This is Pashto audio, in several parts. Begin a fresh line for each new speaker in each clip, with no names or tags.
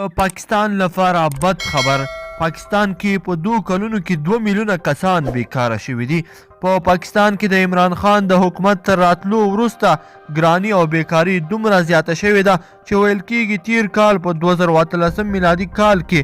پاکستان لپاره بد خبر. پاکستان کې په 2 کلونو کې 2 میلیونه کسان بیکاره شوي دي. په پاکستان کې د عمران خان د حکومت تر راتلو وروسته ګراني او بیکاري دومره زیاته شوې ده چې ویل کېږي تیر کال په 2013 میلادي کال کې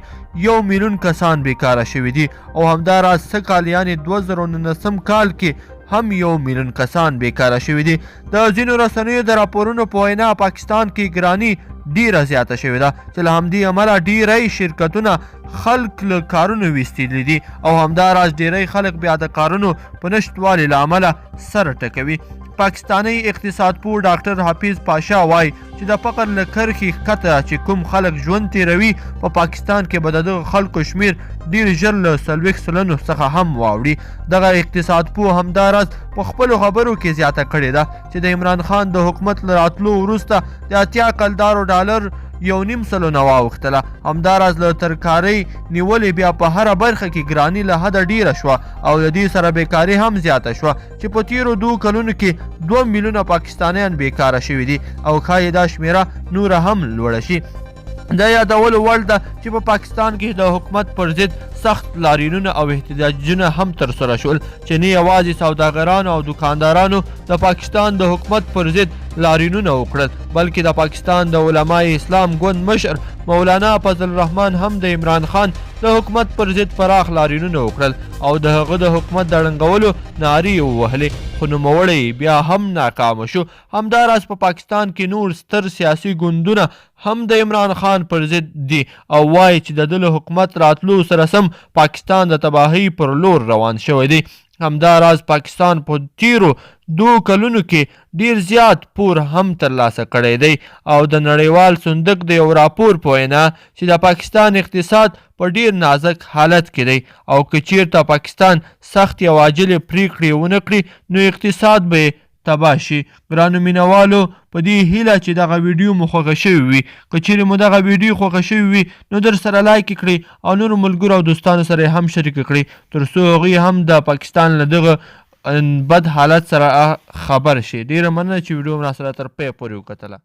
1 میلیون کسان بیکاره شوي دي او همداراز څه کال یعنې 2019 کال کې هم 1 میلیون کسان بیکاره شوي دي. د ځینو رسنیو د راپورونو په وینا پاکستان کې ګراني ډیره زیاته شوې ده چې له همدې امله ډیری شرکتونه خلک له کارونو ویستلي دي او همداراز ډیری خلک بیا د کارونو په نشتوالي له امله سر ټکوي. پاکستانی اقتصاد پوه ډاکټر حفیظ پاشا وایي چې د فقر له کرښې ښکته چې کوم خلک ژوند تیروي په پاکستان کې به د دغه خلکو شمیر ډیر ژر له 40 سلنو څخه هم واوړي. دغه اقتصاد پوه همداراز په خپلو خبرو کې زیاته کړې ده چې د عمران خان د حکومت له راتلو وروسته د 80 کلدارو ډالر 1.5 سلنه واوښتله. همداراز له ترکارۍ نیولې بیا په هره برخه کې ګراني له حده ډیره شوه او د دې سره بیکاري هم زیاته شوه چې په تیرو 2 کلونو کې 2 میلیونه پاکستانیان بیکاره شوي دي او ښایي دا شمیره نوره هم لوړه شي. دا یادولو وړ ده چې په پاکستان کې د حکومت پر ضد سخت لاریونونه او احتجاجونه هم ترسره شول چې نه یوازې سوداګرانو او دکاندارانو د پاکستان د حکومت پر ضد لاریونونه وکړل بلکې د پاکستان د علمای اسلام ګوند مشر مولانا فضل الرحمن هم د عمران خان د حکومت پر ضد پراخ لاریونونه وکړل او د هغه د حکومت د ړنګولو نارې ووهلې خو نوموړی بیا هم ناکامه شو. همداراز په پاکستان کې نور ستر سیاسي ګوندونه هم د عمران خان پر ضد دي او وایي چې د ده له حکومت راتلو سره سم پاکستان د تباهۍ پر لور روان شوی دی. همداراز پاکستان په تیرو 2 کلونو کې ډیر زیات پور هم ترلاسه کړی دی او د نړیوال صندوق د یو راپور په وینا چې د پاکستان اقتصاد په ډیر نازک حالت کې دی او که چیرته پاکستان سخت یا عاجلې پریکړې ونه کړي نو اقتصاد به تباه شي. ګرانو مینوالو په دې هیله چې دغه ویډیو مو خوښه شوې وي. که چیرې مو دغه ویډیو خوښه شوې وي نو در سره لایک کړئ او نورو ملګرو او دوستانو سره هم شریک کړئ تر څو هغوی هم د پاکستان له دغه بد حالت سره خبر شي. ډیره مننه چې ویډیو مو راسره تر پای پورې وکتله.